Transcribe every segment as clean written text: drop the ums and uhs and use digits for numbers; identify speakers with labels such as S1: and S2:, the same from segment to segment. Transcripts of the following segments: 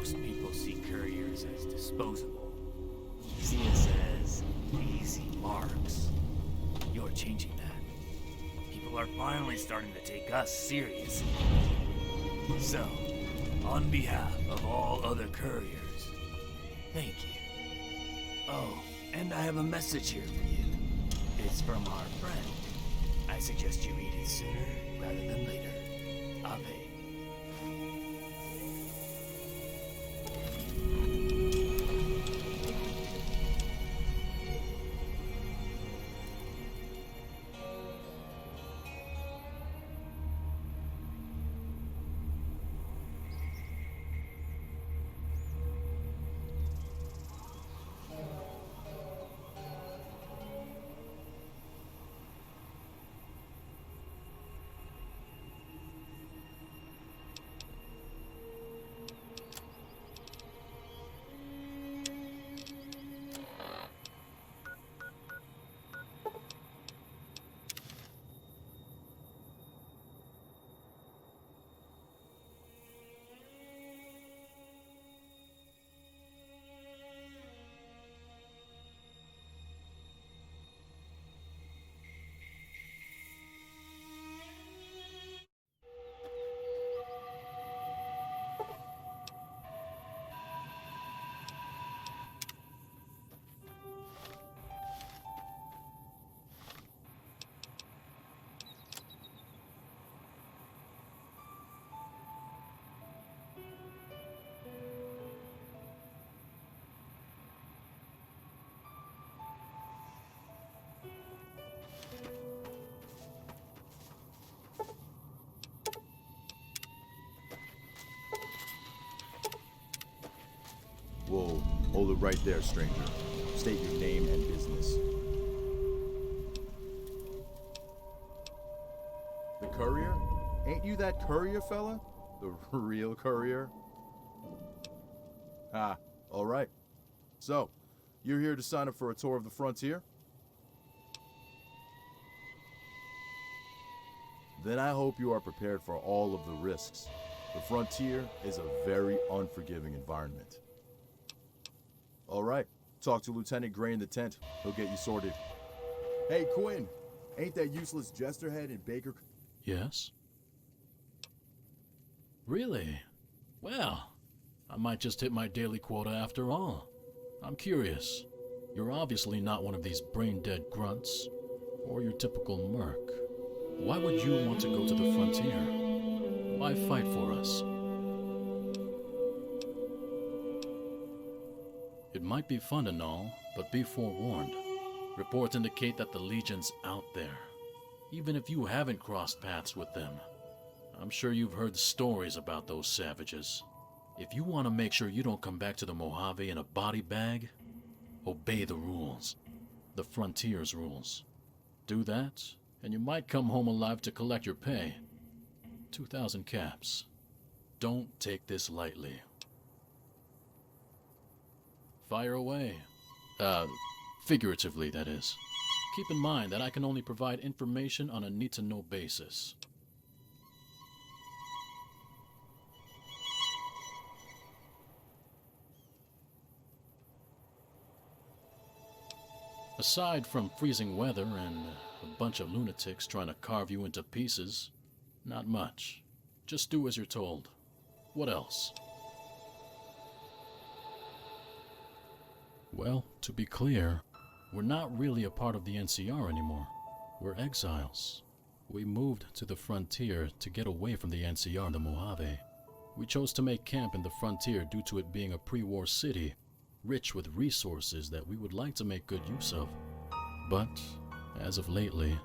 S1: Most people see couriers as disposable. See us as easy marks. You're changing that. People are finally starting to take us seriously. So, on behalf of all other couriers, thank you. Oh, and I have a message here for you. It's from our friend. I suggest you read it sooner rather than later. Ave.
S2: Whoa, hold it right there, stranger. State your name and business. The courier? Ain't you that courier fella? The real courier? Ah, alright. So, you're here to sign up for a tour of the frontier? Then I hope you are prepared for all of the risks. The frontier is a very unforgiving environment. All right, talk to Lieutenant Gray in the tent. He'll get you sorted. Hey, Quinn, ain't that useless Jesterhead in Baker?
S3: Yes? Really? Well, I might just hit my daily quota after all. I'm curious. You're obviously not one of these brain-dead grunts, or your typical merc. Why would you want to go to the frontier? Why fight for us? It might be fun and all, but be forewarned. Reports indicate that the Legion's out there. Even if you haven't crossed paths with them, I'm sure you've heard stories about those savages. If you want to make sure you don't come back to the Mojave in a body bag, obey the rules. The Frontier's rules. Do that, and you might come home alive to collect your pay. 2,000 caps. Don't take this lightly. Fire away. Figuratively, that is. Keep in mind that I can only provide information on a need-to-know basis. Aside from freezing weather and a bunch of lunatics trying to carve you into pieces, not much. Just do as you're told. What else? Well, to be clear, we're not really a part of the NCR anymore. We're exiles. We moved to the frontier to get away from the NCR and the Mojave. We chose to make camp in the frontier due to it being a pre-war city, rich with resources that we would like to make good use of. But, as of lately,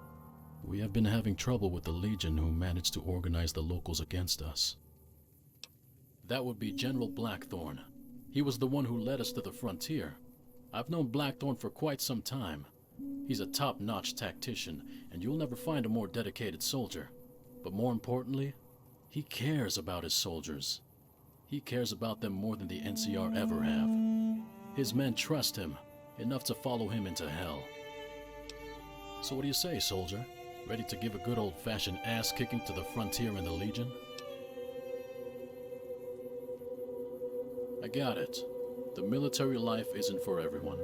S3: we have been having trouble with the Legion who managed to organize the locals against us. That would be General Blackthorn. He was the one who led us to the frontier. I've known Blackthorn for quite some time. He's a top-notch tactician, and you'll never find a more dedicated soldier. But more importantly, he cares about his soldiers. He cares about them more than the NCR ever have. His men trust him, enough to follow him into hell. So what do you say, soldier? Ready to give a good old-fashioned ass-kicking to the frontier and the Legion? I got it. The military life isn't for everyone.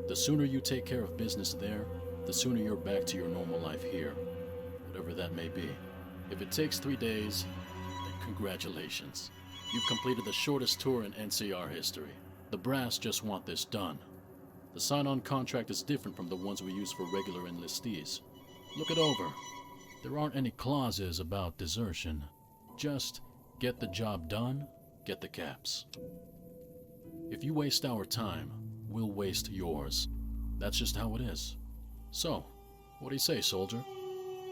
S3: The sooner you take care of business there, the sooner you're back to your normal life here, whatever that may be. If it takes 3 days, then congratulations. You've completed the shortest tour in NCR history. The brass just want this done. The sign-on contract is different from the ones we use for regular enlistees. Look it over. There aren't any clauses about desertion. Just get the job done, get the caps. If you waste our time, we'll waste yours. That's just how it is. So, what do you say, soldier?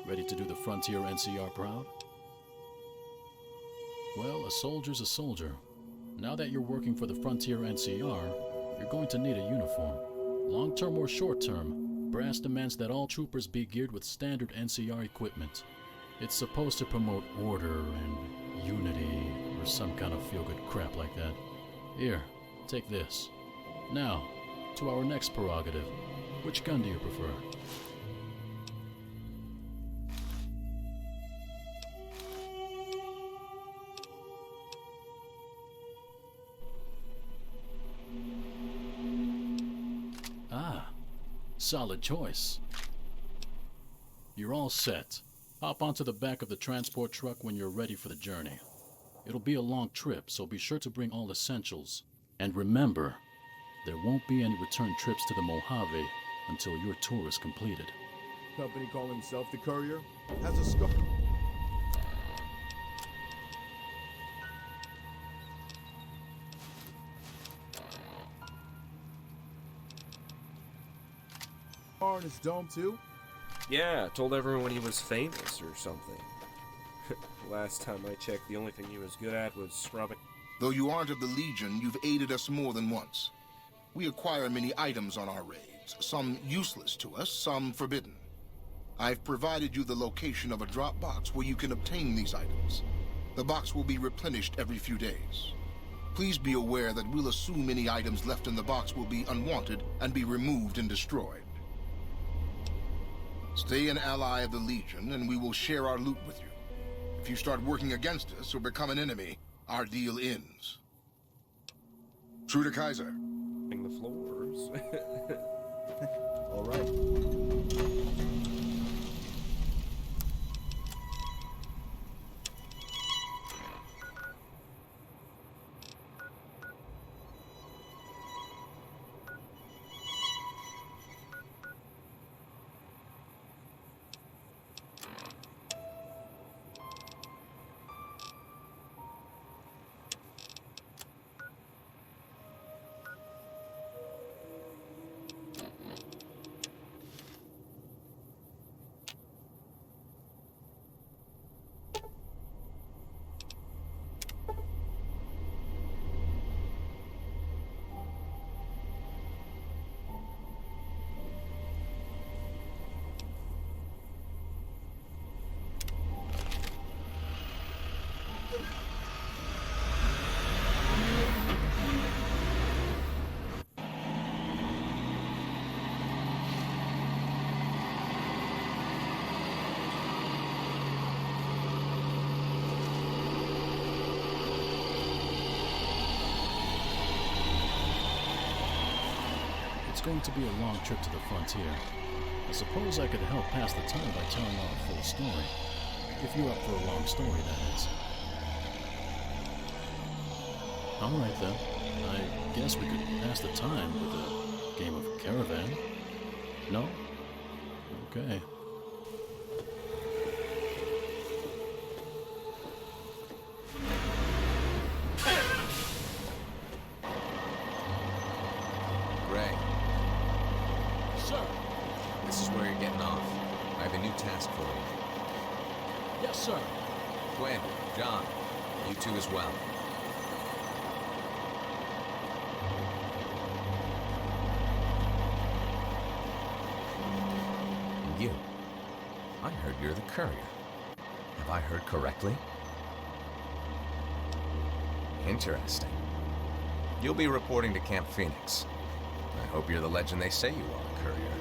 S3: Ready to do the Frontier NCR proud? Well, a soldier's a soldier. Now that you're working for the Frontier NCR, you're going to need a uniform. Long-term or short-term, brass demands that all troopers be geared with standard NCR equipment. It's supposed to promote order and unity, or some kind of feel-good crap like that. Here, take this. Now, to our next prerogative. Which gun do you prefer? Ah, solid choice. You're all set. Hop onto the back of the transport truck when you're ready for the journey. It'll be a long trip, so be sure to bring all essentials. And remember, there won't be any return trips to the Mojave until your tour is completed.
S2: Company calling himself the Courier has a scar. In his dome too?
S4: Yeah, told everyone he was famous or something. Last time I checked, the only thing he was good at was scrubbing.
S5: Though you aren't of the Legion, you've aided us more than once. We acquire many items on our raids, some useless to us, some forbidden. I've provided you the location of a drop box where you can obtain these items. The box will be replenished every few days. Please be aware that we'll assume any items left in the box will be unwanted and be removed and destroyed. Stay an ally of the Legion, and we will share our loot with you. If you start working against us or become an enemy, our deal ends. True to Kaiser.
S4: The floors.
S2: All right.
S3: It's going to be a long trip to the frontier. I suppose I could help pass the time by telling out a full story. If you're up for a long story, that is. Alright then. I guess we could pass the time with a game of Caravan. No? Okay.
S6: Ray,
S3: Sir!
S6: this is where you're getting off. I have a new task for you.
S3: Yes, sir!
S6: Quinn, John, you two as well. You. I heard you're the courier. Have I heard correctly? Interesting. You'll be reporting to Camp Phoenix. I hope you're the legend they say you are, courier.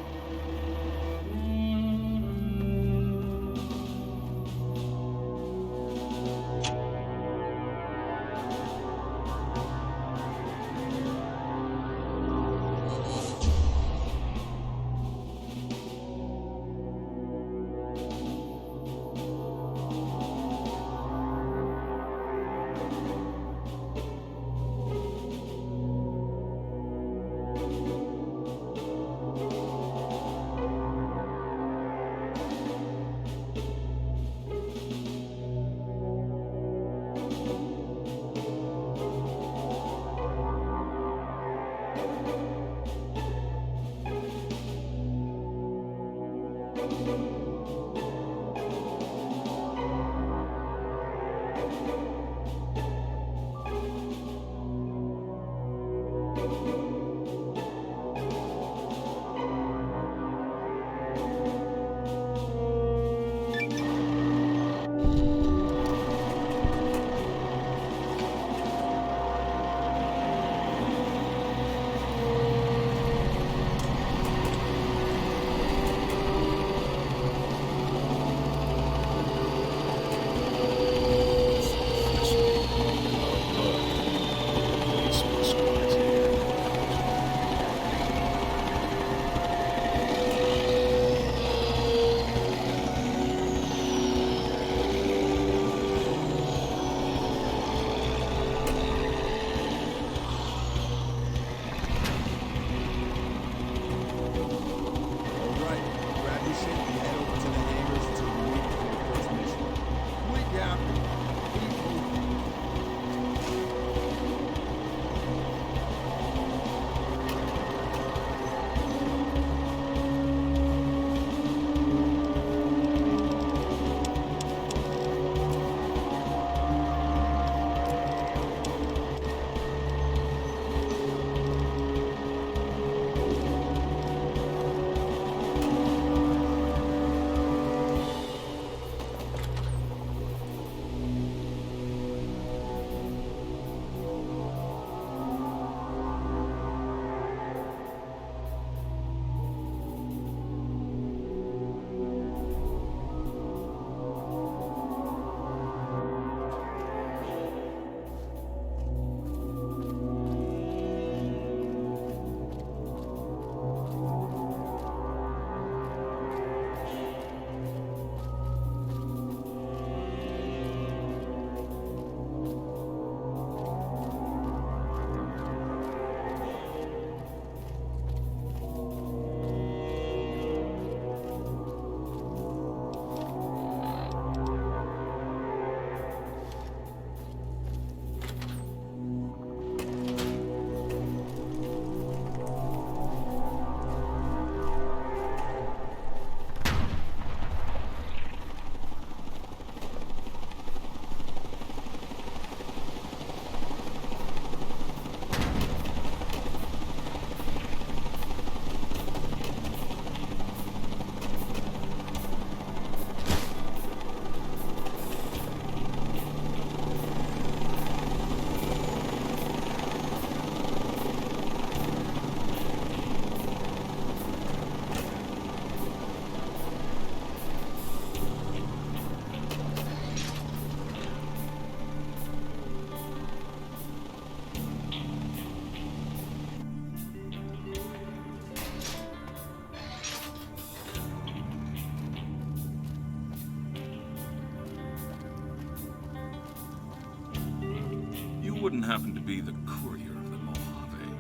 S7: wouldn't happen to be the courier of the Mojave.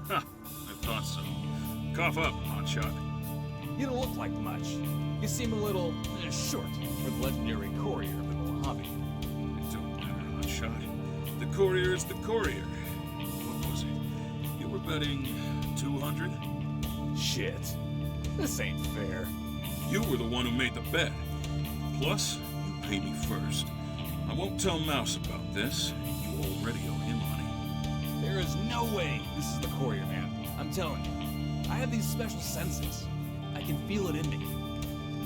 S7: Ha! I thought so. Cough up, hotshot.
S8: You don't look like much. You seem a little short for the legendary courier of the Mojave.
S7: It don't matter, hotshot. The courier is the courier. What was it? You were betting 200?
S8: Shit. This ain't fair.
S7: You were the one who made the bet. Plus, you pay me first. I won't tell Mouse about this. You already owe him money.
S8: There is no way this is the courier, man. I'm telling you. I have these special senses. I can feel it in me.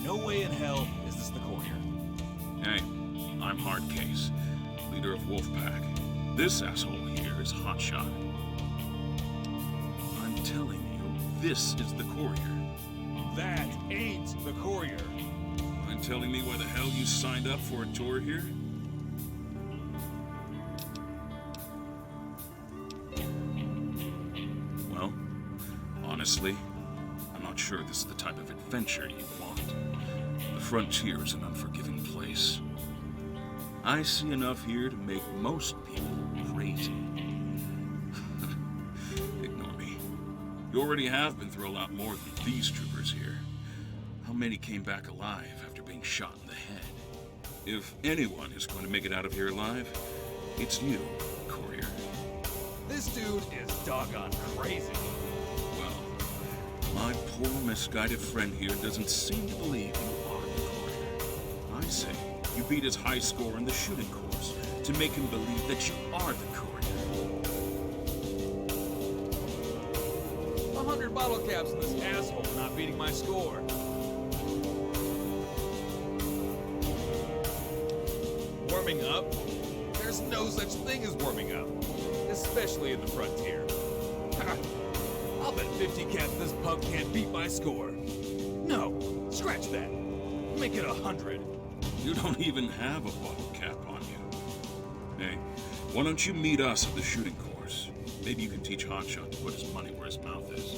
S8: No way in hell is this the courier.
S7: Hey, I'm Hardcase, leader of Wolfpack. This asshole here is Hotshot. I'm telling you, this is the courier.
S8: That ain't the courier.
S7: Mind telling me why the hell you signed up for a tour here? Well, honestly, I'm not sure this is the type of adventure you want. The frontier is an unforgiving place. I see enough here to make most people crazy. Ignore me. You already have been through a lot more than these troopers here. How many came back alive after being shot in the head? If anyone is going to make it out of here alive, it's you, courier.
S8: This dude is doggone crazy.
S7: Well, my poor misguided friend here doesn't seem to believe you are the courier. I say you beat his high score in the shooting course to make him believe that you are the courier.
S8: 100 bottle caps in this asshole not beating my score. Warming up? There's no such thing as warming up. Especially in the frontier. I'll bet 50 caps this punk can't beat my score. No, scratch that. Make it 100.
S7: You don't even have a bottle cap on you. Hey, why don't you meet us at the shooting course? Maybe you can teach Hotshot to put his money where his mouth is.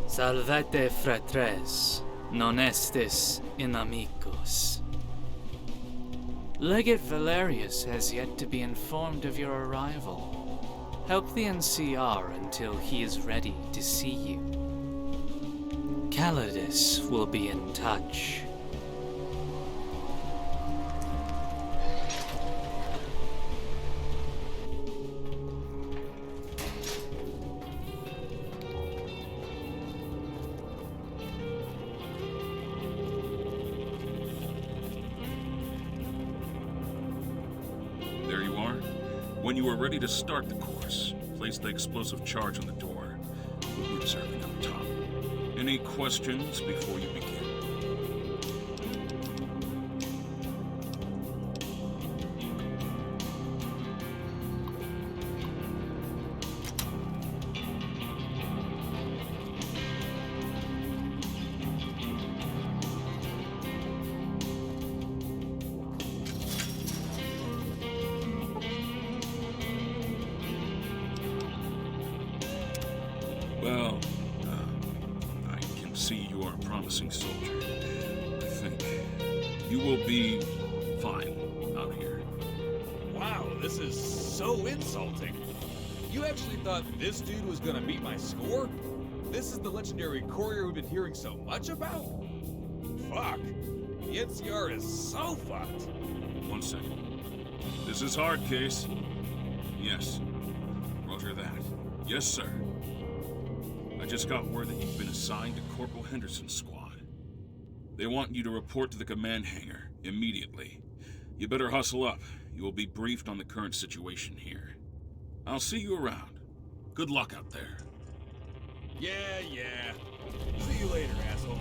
S1: Salvete fratres, non estis inimicos. Legate Valerius has yet to be informed of your arrival. Help the NCR until he is ready to see you. Calidus will be in touch.
S7: There you are. When you are ready to start the course, Place the explosive charge on the door. We'll be observing up top. Any questions before you begin? Well, I can see you are a promising soldier. I think you will be fine out here.
S8: Wow, this is so insulting. You actually thought this dude was gonna beat my score? This is the legendary courier we've been hearing so much about? Fuck. The NCR is so fucked.
S7: 1 second. This is hard, Case. Yes. Roger that. Yes, sir. I just got word that you've been assigned to Corporal Henderson's squad. They want you to report to the command hangar immediately. You better hustle up. You will be briefed on the current situation here. I'll see you around. Good luck out there.
S8: Yeah. See you later, asshole.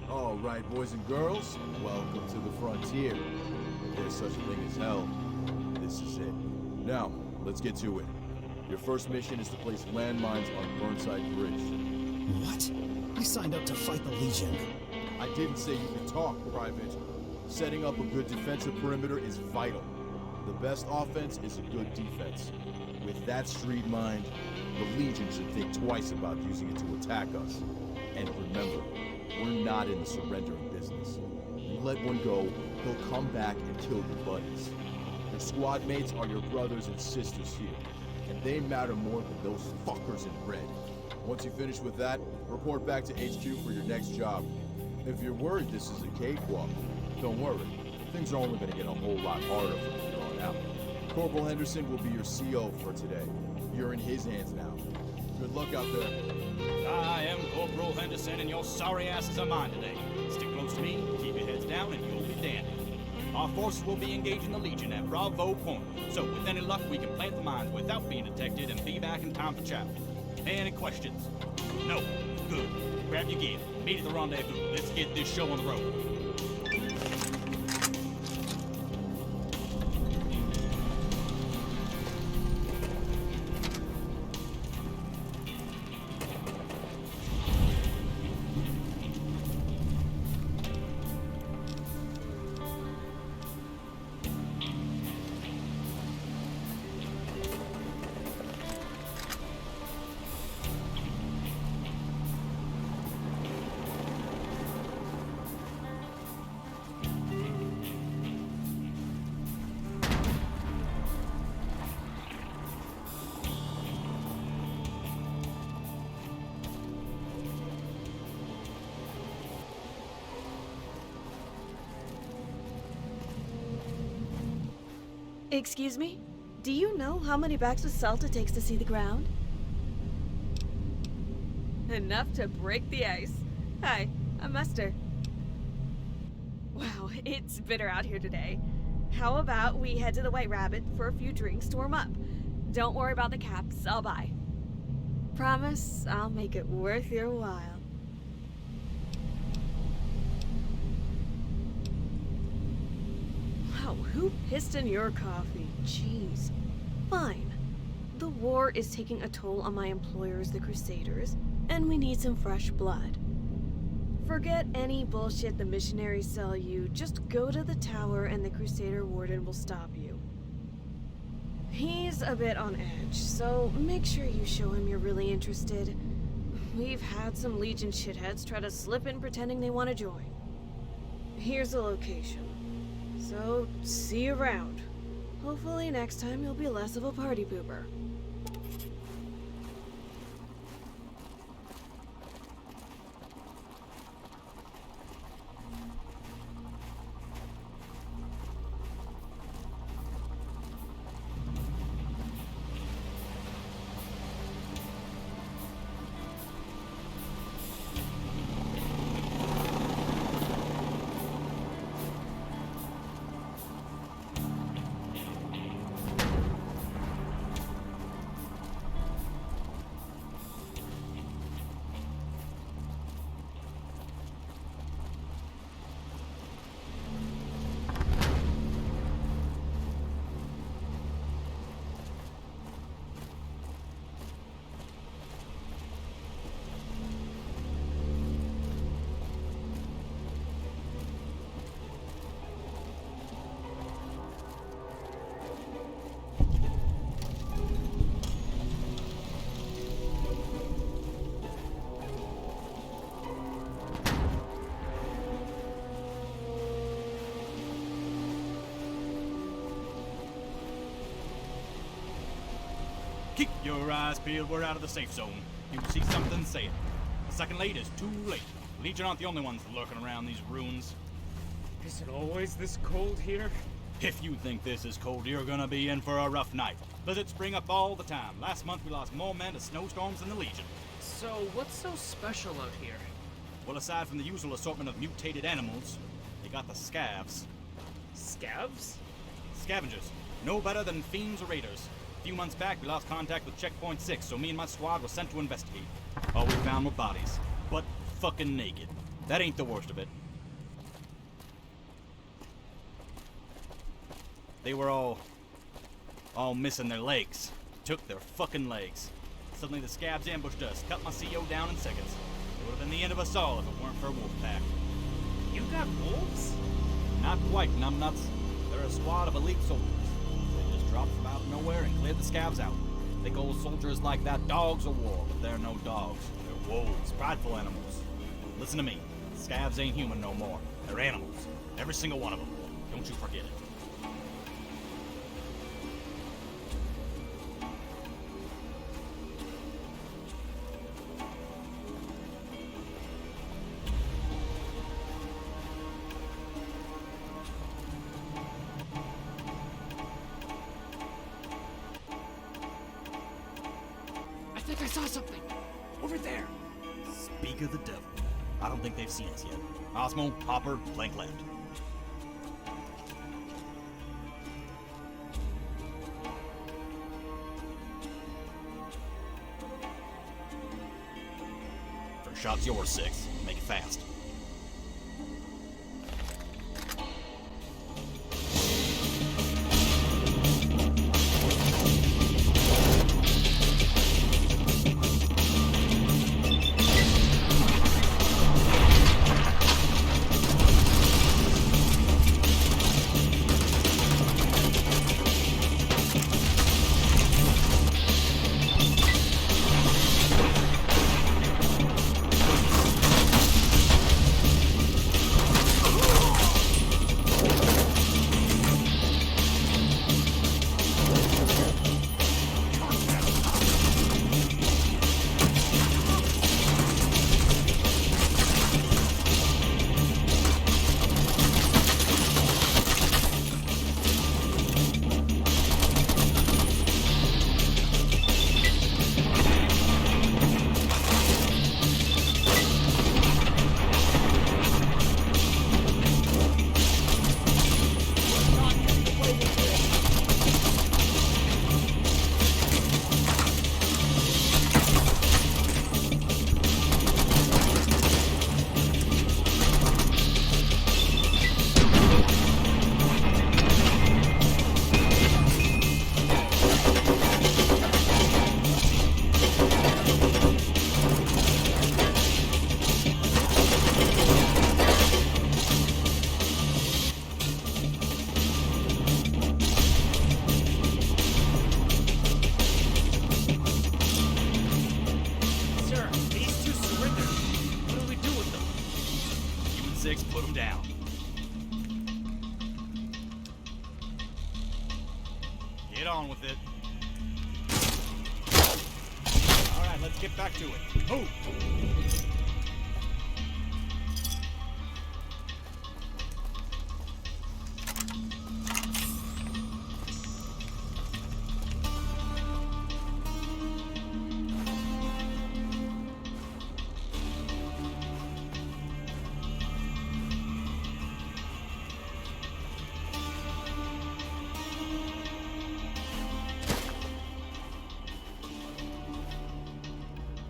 S2: All right, boys and girls, welcome to the frontier. If there's such a thing as hell, this is it. Now, let's get to it. Your first mission is to place landmines on Burnside Bridge.
S9: What? I signed up to fight the Legion.
S2: I didn't say you could talk, Private. Setting up a good defensive perimeter is vital. The best offense is a good defense. With that street mind, the Legion should think twice about using it to attack us. And remember, we're not in the surrendering business. You let one go, he'll come back and kill your buddies. Your squad mates are your brothers and sisters here, and they matter more than those fuckers in red. Once you finish with that, report back to HQ for your next job. If you're worried this is a cakewalk, don't worry. Things are only going to get a whole lot harder from here on out. Corporal Henderson will be your CO for today. You're in his hands now. Good luck out there.
S10: I am Corporal Henderson, and your sorry asses are mine today. Stick close to me, keep your heads down, and you'll be dandy. Our forces will be engaging the Legion at Bravo Point, so with any luck, we can plant the mines without being detected and be back in time for chow. Any questions? No. Good. Grab your gear. Meet at the rendezvous. Let's get this show on the road.
S11: Excuse me? Do you know how many bags of salt it takes to see the ground? Enough to break the ice. Hi, I'm Mustard. Wow, it's bitter out here today. How about we head to the White Rabbit for a few drinks to warm up? Don't worry about the caps, I'll buy. Promise I'll make it worth your while. Who pissed in your coffee? Jeez. Fine. The war is taking a toll on my employers, the Crusaders, and we need some fresh blood. Forget any bullshit the missionaries sell you. Just go to the tower and the Crusader Warden will stop you. He's a bit on edge, so make sure you show him you're really interested. We've had some Legion shitheads try to slip in pretending they want to join. Here's the location. So, see you around. Hopefully next time you'll be less of a party pooper.
S10: Keep your eyes peeled, we're out of the safe zone. You see something, say it. A second late is too late. Legion aren't the only ones lurking around these ruins.
S12: Is it always this cold here?
S10: If you think this is cold, you're gonna be in for a rough night. Blizzards spring up all the time. Last month we lost more men to snowstorms than the Legion.
S12: So, what's so special out here?
S10: Well, aside from the usual assortment of mutated animals, they got the scavs.
S12: Scavs?
S10: Scavengers. No better than fiends or raiders. A few months back, we lost contact with Checkpoint 6, so me and my squad were sent to investigate. All we found were bodies. But fucking naked. That ain't the worst of it. They were all missing their legs. Took their fucking legs. Suddenly the scabs ambushed us, cut my CO down in seconds. It would have been the end of us all if it weren't for a wolf pack.
S12: You got wolves?
S10: Not quite, numbnuts. They're a squad of elite soldiers. They just dropped from out of nowhere and cleared the scabs out. Think old soldiers like that dogs of war, but they're no dogs. They're wolves, prideful animals. Listen to me. Scabs ain't human no more. They're animals. Every single one of them. Don't you forget it.
S12: I think I saw something. Over there.
S10: Speak of the devil. I don't think they've seen us yet. Osmo, Hopper, blank left. First shot's yours, 6. Make it fast. 6, put them down. Get on with it. All right, let's get back to it. Move!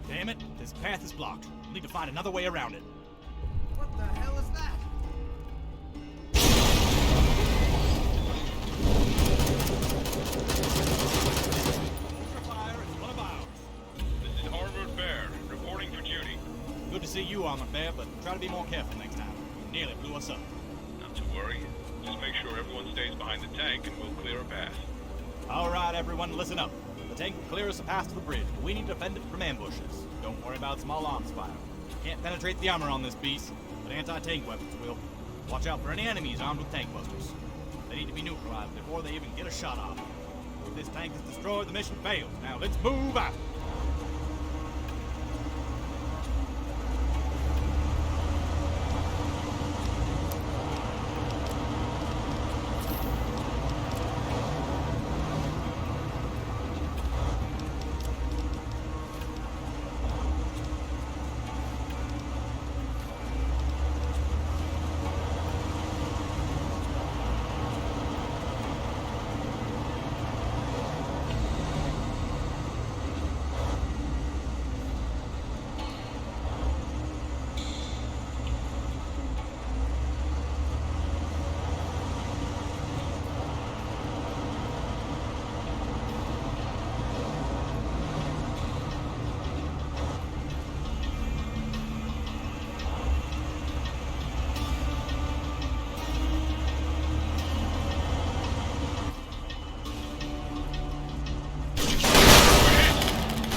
S10: Damn it, this path is blocked. We'll need to find another way around it.
S12: What the hell is that?
S10: Fire is one of ours.
S13: This is Armored Bear, reporting for duty.
S10: Good to see you, Armored Bear, but try to be more careful next time. You nearly blew us up.
S13: Not to worry. Just make sure everyone stays behind the tank and we'll clear a path.
S10: All right, everyone, listen up. The tank will clear us a path to the bridge, but we need to defend it from ambushes. Don't worry about small arms fire. Can't penetrate the armor on this beast, but anti-tank weapons will. Watch out for any enemies armed with tank busters. They need to be neutralized before they even get a shot off. If this tank is destroyed, the mission fails. Now let's move out.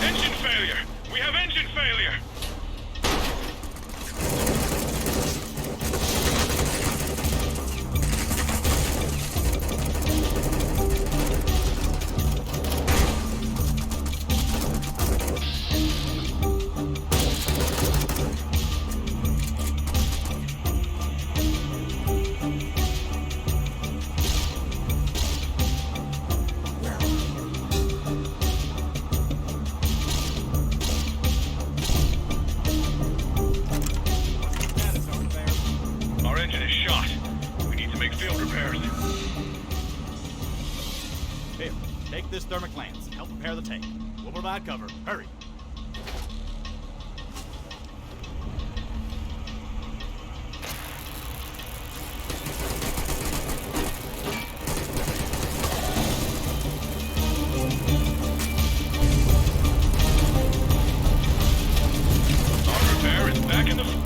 S13: Engine failure! We have engine failure! Our engine is shot. We need to make field repairs.
S10: Here, take this thermic lance and help repair the tank. We'll provide cover. Hurry.
S13: Our repair is back in the...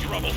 S13: trouble.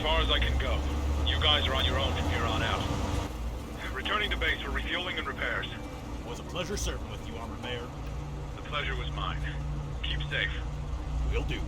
S13: far as I can go. You guys are on your own from here on out. Returning to base for refueling and repairs.
S10: It was a pleasure serving with you, Armored Bear.
S13: The pleasure was mine. Keep safe.
S10: Will do.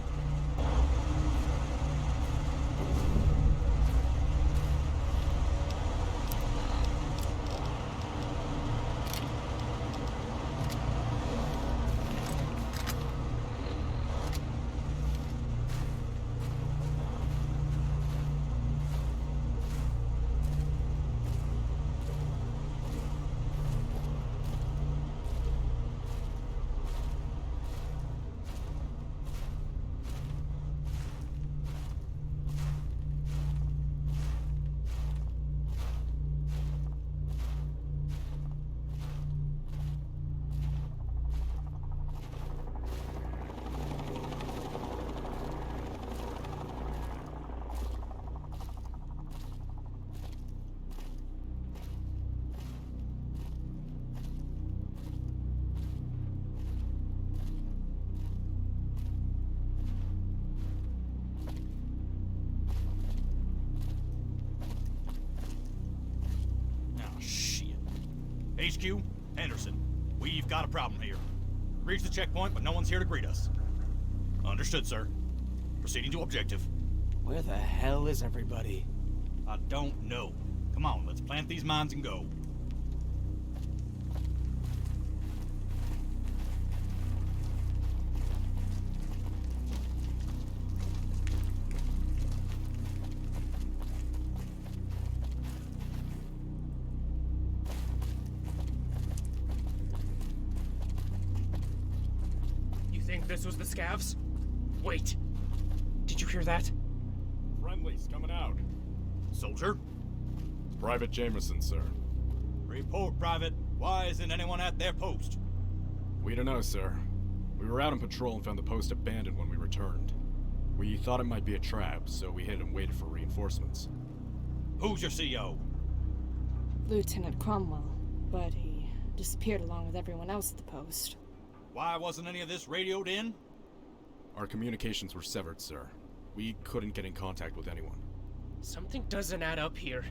S10: HQ, Henderson. We've got a problem here. Reached the checkpoint, but no one's here to greet us. Understood, sir. Proceeding to objective.
S14: Where the hell is everybody?
S10: I don't know. Come on, let's plant these mines and go.
S15: This was the scavs? Wait. Did you hear that?
S16: Friendly's coming out.
S10: Soldier?
S16: Private Jameson, sir.
S10: Report, Private. Why isn't anyone at their post?
S16: We don't know, sir. We were out on patrol and found the post abandoned when we returned. We thought it might be a trap, so we hid and waited for reinforcements.
S10: Who's your CO?
S17: Lieutenant Cromwell, but he disappeared along with everyone else at the post.
S10: Why wasn't any of this radioed in?
S16: Our communications were severed, sir. We couldn't get in contact with anyone.
S15: Something doesn't add up here.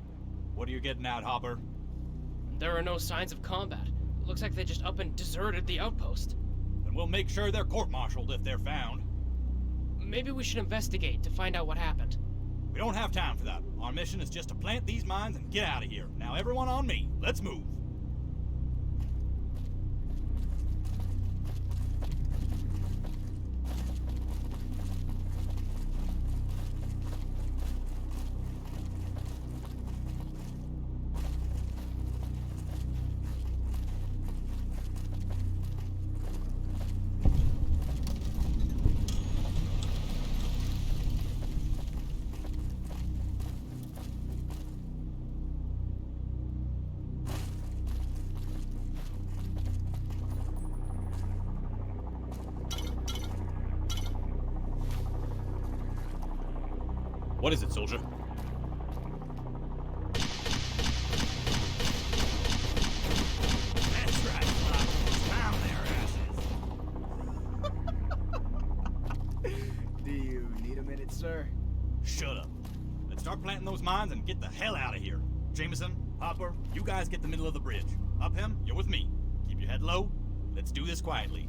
S10: What are you getting at, Hopper?
S15: There are no signs of combat. It looks like they just up and deserted the outpost.
S10: Then we'll make sure they're court-martialed if they're found.
S15: Maybe we should investigate to find out what happened.
S10: We don't have time for that. Our mission is just to plant these mines and get out of here. Now everyone on me. Let's move. What is it, soldier? That's right, Flock. Down there, asses.
S18: Do you need a minute, sir?
S10: Shut up. Let's start planting those mines and get the hell out of here. Jameson, Hopper, you guys get the middle of the bridge. Upham, you're with me. Keep your head low. Let's do this quietly.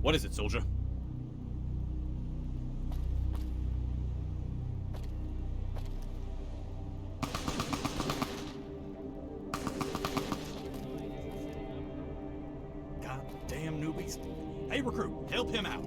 S10: What is it, soldier? Goddamn newbies. Hey, recruit, help him out.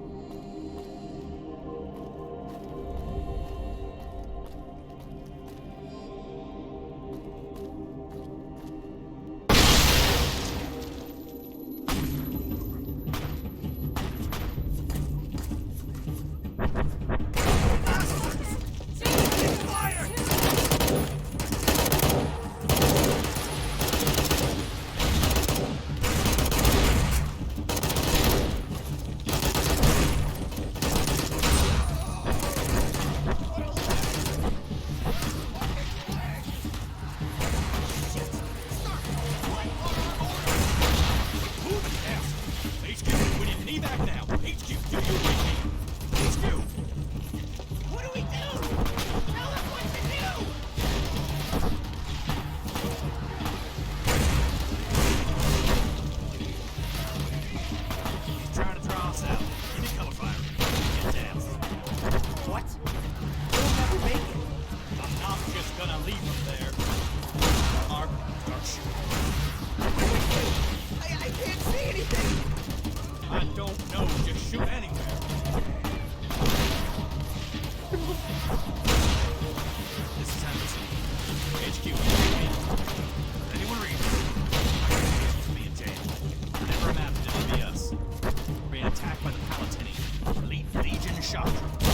S10: shock trooper.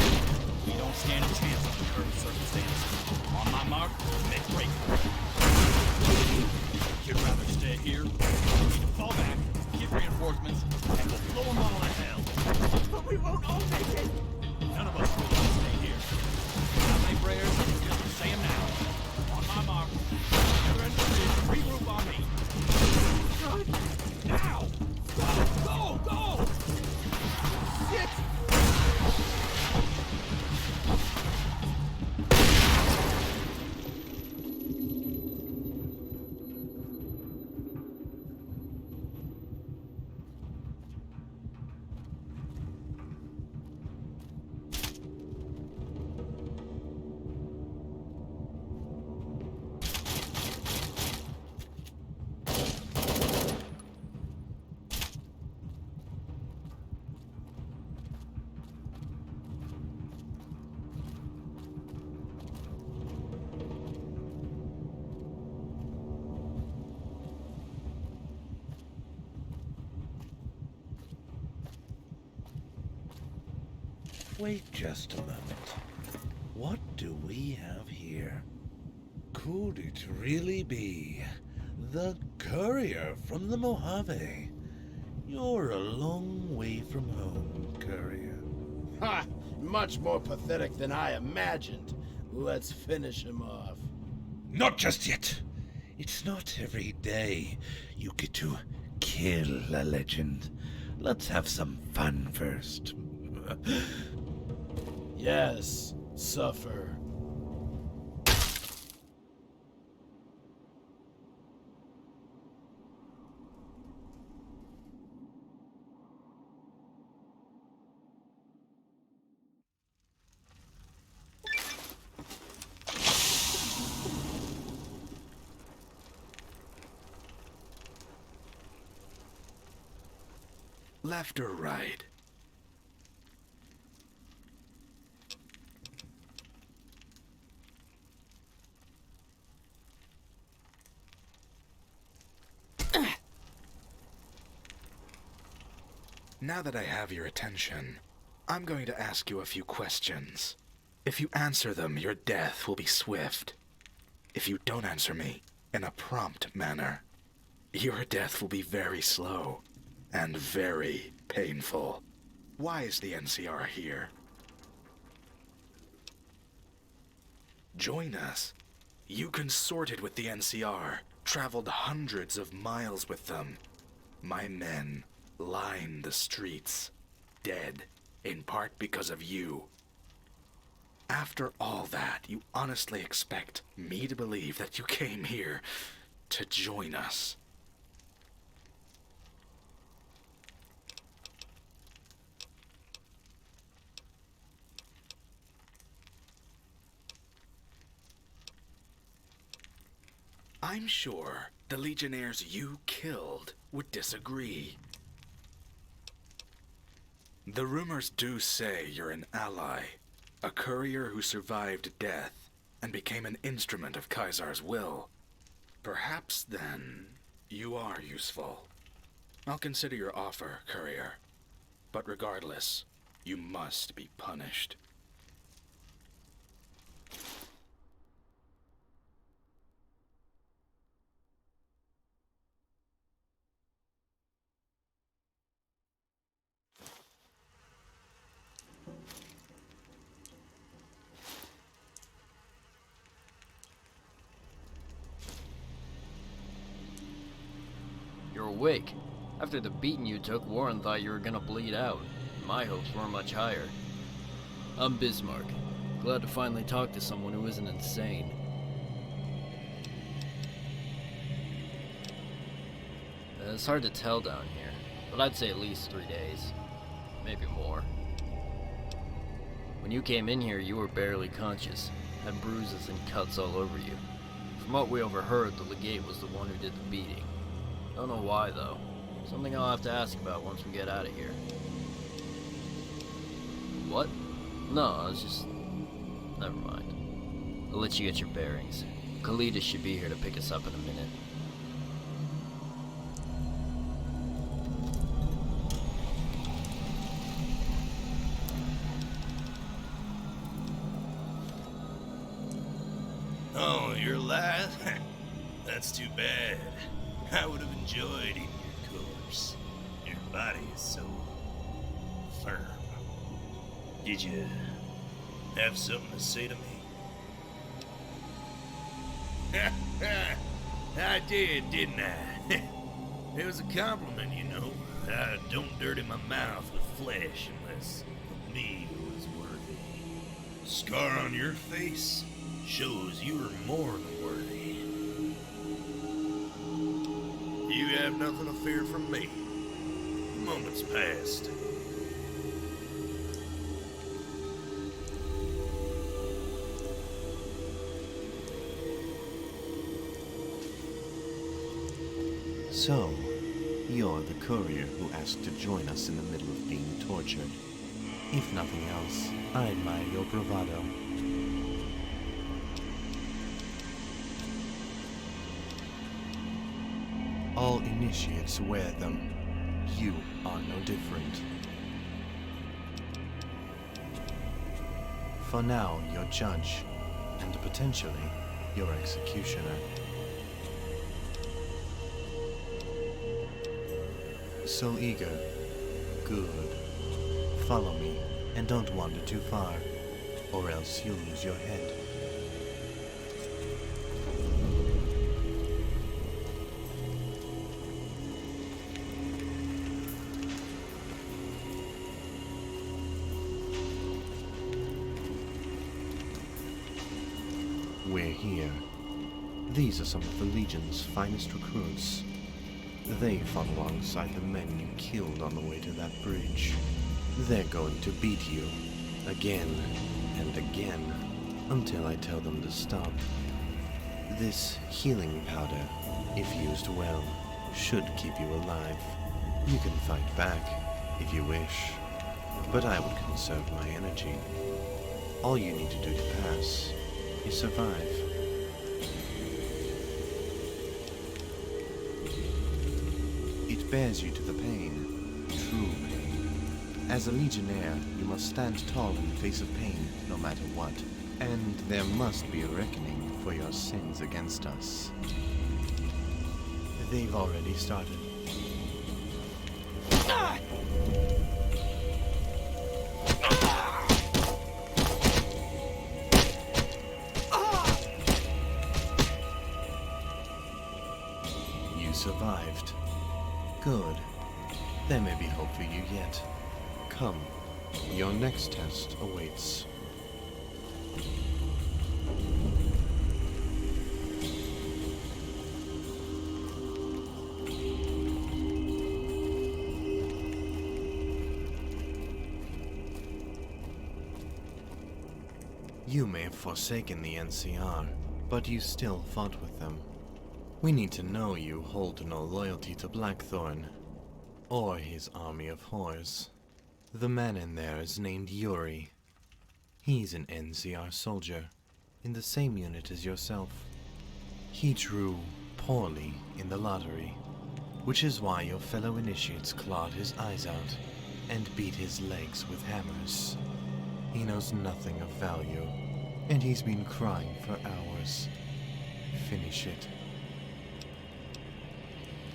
S10: We don't stand a chance under the current circumstances. On my mark, make break. You'd rather stay here? We need to fall back, get reinforcements, and we'll blow them all to hell.
S12: But we won't all make it!
S10: None of us will stay here. Got my prayers? Say them now. On my mark, surrender and regroup on me.
S12: God.
S10: Now! Go! Go!
S12: Shit!
S19: Wait just a moment. What do we have here? Could it really be the courier from the Mojave? You're a long way from home, courier.
S20: Ha! Much more pathetic than I imagined. Let's finish him off.
S19: Not just yet. It's not every day you get to kill a legend. Let's have some fun first.
S20: Yes, suffer.
S19: Left or right?
S21: Now that I have your attention, I'm going to ask you a few questions. If you answer them, your death will be swift. If you don't answer me in a prompt manner, your death will be very slow and very painful. Why is the NCR here? Join us. You consorted with the NCR, traveled hundreds of miles with them. My men line the streets, dead, in part because of you. After all that, you honestly expect me to believe that you came here to join us? I'm sure the Legionnaires you killed would disagree. The rumors do say you're an ally, a courier who survived death and became an instrument of Caesar's will. Perhaps then you are useful. I'll consider your offer, courier. But regardless, you must be punished.
S22: You're awake. After the beating you took, Warren thought you were gonna bleed out. My hopes were much higher. I'm Bismarck. Glad to finally talk to someone who isn't insane. It's hard to tell down here, but I'd say at least 3 days. Maybe more. When you came in here, you were barely conscious. Had bruises and cuts all over you. From what we overheard, the Legate was the one who did the beating. Don't know why, though. Something I'll have to ask about once we get out of here. What? No, it's just... Never mind. I'll let you get your bearings. Khalida should be here to pick us up in a minute.
S4: alive? That's too bad. I would have enjoyed eating your corpse. Your body is so firm. Did you have something to say to me? I did, didn't I? It was a compliment, you know. I don't dirty my mouth with flesh unless the meat was worthy. Scar on your face shows you were more than worthy. You have nothing to fear from me. The moment's past.
S5: So, you're the courier who asked to join us in the middle of being tortured. If nothing else, I admire your bravado. All initiates wear them. You are no different. For now, your judge, and potentially your executioner. So eager. Good. Follow me, and don't wander too far, or else you'll lose your head. We're here. These are some of the Legion's finest recruits. They fought alongside the men you killed on the way to that bridge. They're going to beat you, again and again, until I tell them to stop. This healing powder, if used well, should keep you alive. You can fight back, if you wish, but I would conserve my energy. All you need to do to pass is survive. It bears you to the pain, true pain. As a Legionnaire, you must stand tall in the face of pain, no matter what. And there must be a reckoning for your sins against us. They've already started. You survived. Good. There may be hope for you yet. Come, your next test awaits. You may have forsaken the NCR, but you still fought with them. We need to know you hold no loyalty to Blackthorn, or his army of whores. The man in there is named Yuri. He's an NCR soldier, in the same unit as yourself. He drew poorly in the lottery, which is why your fellow initiates clawed his eyes out and beat his legs with hammers. He knows nothing of value, and he's been crying for hours. Finish it.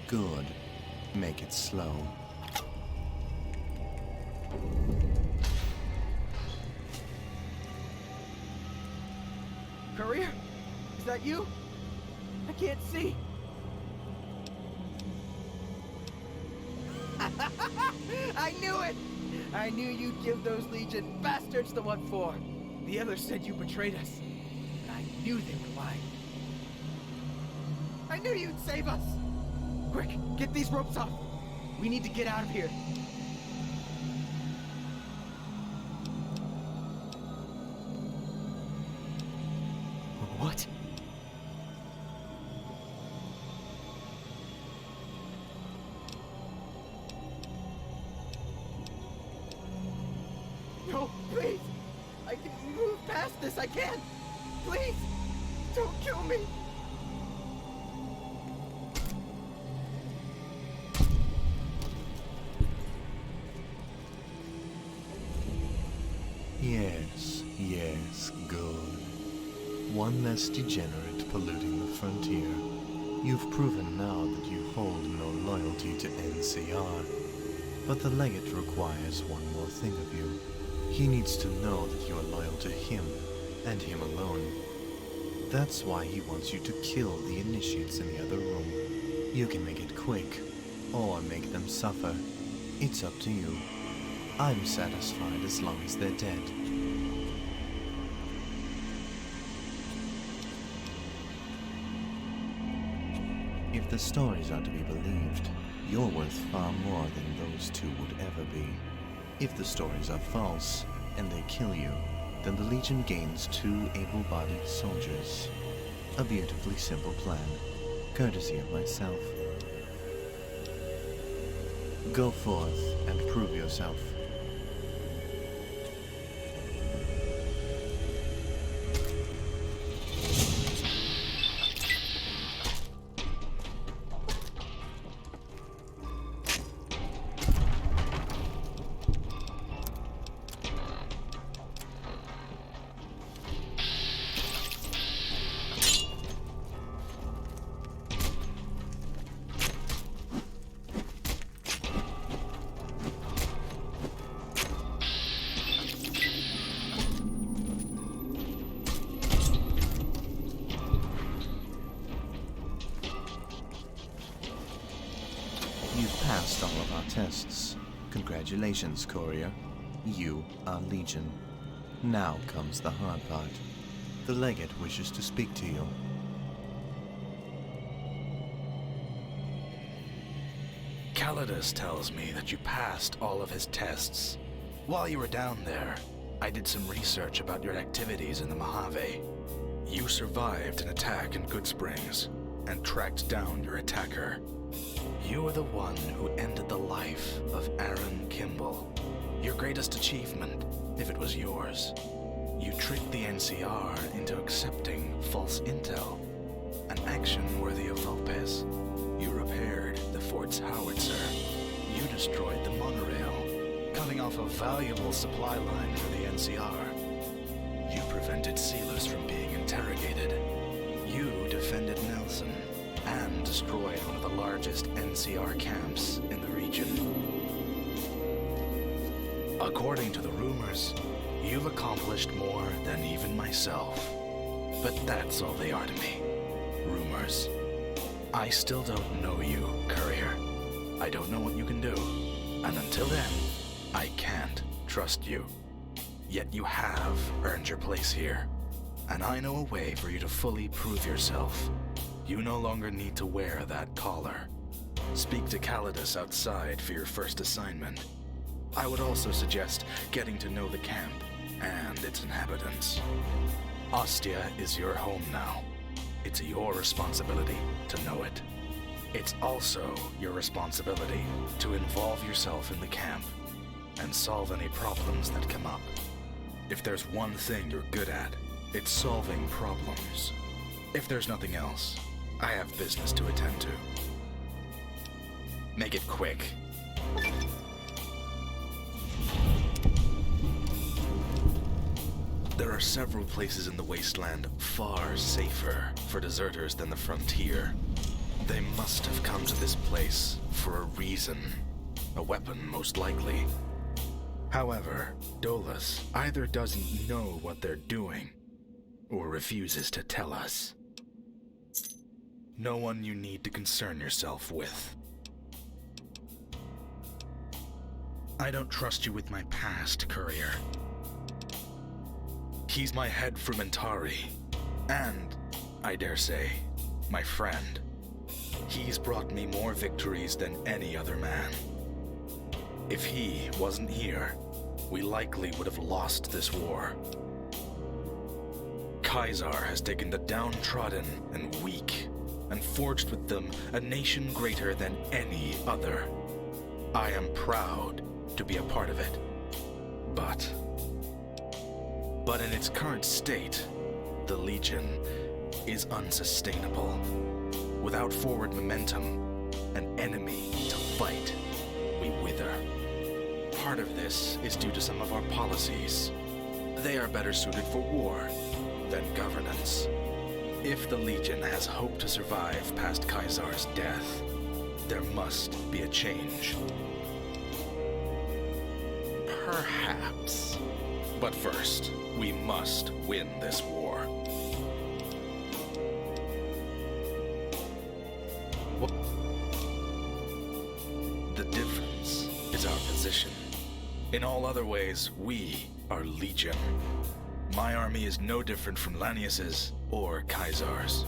S5: Good. Make it slow.
S18: Courier? Is that you? I can't see. I knew it! I knew you'd give those Legion bastards the 1-4. The others said you betrayed us. And I knew they were lying. I knew you'd save us! Quick, get these ropes off. We need to get out of here. What? No, please! I can move past this, I can! Please! Don't kill me!
S5: Yes, good. One less degenerate polluting the frontier. You've proven now that you hold no loyalty to NCR. But the Legate requires one more thing of you. He needs to know that you are loyal to him, and him alone. That's why he wants you to kill the initiates in the other room. You can make it quick, or make them suffer. It's up to you. I'm satisfied as long as they're dead. If the stories are to be believed, you're worth far more than those two would ever be. If the stories are false, and they kill you, then the Legion gains 2 able-bodied soldiers. A beautifully simple plan, courtesy of myself. Go forth and prove yourself. You've passed all of our tests. Congratulations, Courier. You are Legion. Now comes the hard part. The Legate wishes to speak to you.
S21: Calidus tells me that you passed all of his tests. While you were down there, I did some research about your activities in the Mojave. You survived an attack in Goodsprings and tracked down your attacker. You were the one who ended the life of Aaron Kimball. Your greatest achievement, if it was yours. You tricked the NCR into accepting false intel, an action worthy of Vulpes. You repaired the fort's howitzer. You destroyed the monorail, cutting off a valuable supply line for the NCR. You prevented Sealers from being interrogated. You defended Nelson and destroyed one of the largest NCR camps in the region. According to the rumors, you've accomplished more than even myself. But that's all they are to me. Rumors. I still don't know you, Courier. I don't know what you can do. And until then, I can't trust you. Yet you have earned your place here. And I know a way for you to fully prove yourself. You no longer need to wear that collar. Speak to Calidus outside for your first assignment. I would also suggest getting to know the camp and its inhabitants. Ostia is your home now. It's your responsibility to know it. It's also your responsibility to involve yourself in the camp and solve any problems that come up. If there's one thing you're good at, it's solving problems. If there's nothing else, I have business to attend to. Make it quick. There are several places in the wasteland far safer for deserters than the frontier. They must have come to this place for a reason. A weapon, most likely. However, Dolus either doesn't know what they're doing, or refuses to tell us. No one you need to concern yourself with. I don't trust you with my past, Courier. He's my head Frumentari, and, I dare say, my friend. He's brought me more victories than any other man. If he wasn't here, we likely would have lost this war. Caesar has taken the downtrodden and weak, and forged with them a nation greater than any other. I am proud to be a part of it. But in its current state, the Legion is unsustainable. Without forward momentum, an enemy to fight, we wither. Part of this is due to some of our policies. They are better suited for war, than governance. If the Legion has hope to survive past Caesar's death, there must be a change. Perhaps. But first, we must win this war. The difference is our position. In all other ways, we are Legion. My army is no different from Lanius's or Caesar's.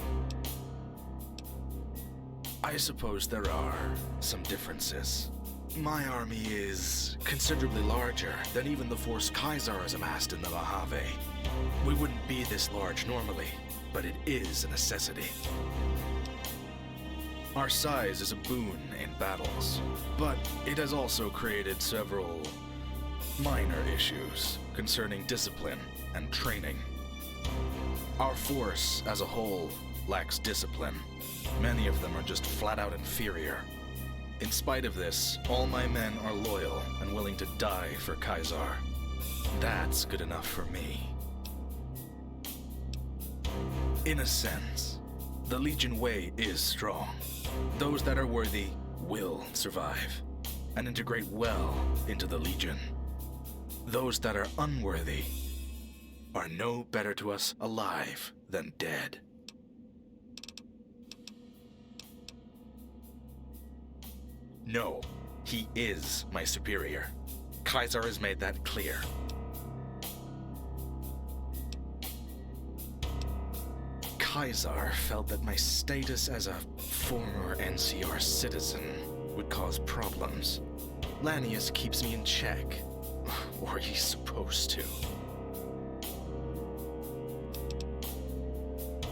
S21: I suppose there are some differences. My army is considerably larger than even the force Caesar has amassed in the Mojave. We wouldn't be this large normally, but it is a necessity. Our size is a boon in battles, but it has also created several minor issues concerning discipline and training. Our force as a whole lacks discipline. Many of them are just flat out inferior. In spite of this, all my men are loyal and willing to die for Caesar. That's good enough for me. In a sense, the Legion way is strong. Those that are worthy will survive and integrate well into the Legion. Those that are unworthy are no better to us alive than dead. No, he is my superior. Caesar has made that clear. Caesar felt that my status as a former NCR citizen would cause problems. Lanius keeps me in check, or he's supposed to.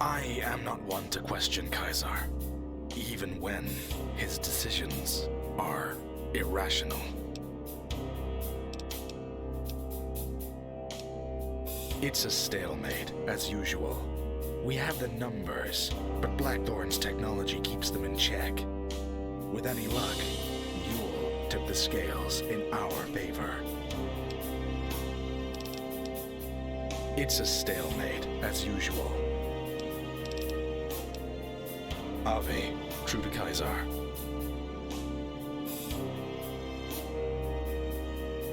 S21: I am not one to question Caesar, even when his decisions are irrational. It's a stalemate, as usual. We have the numbers, but Blackthorn's technology keeps them in check. With any luck, you'll tip the scales in our favor. It's a stalemate, as usual. Ave, true to Caesar.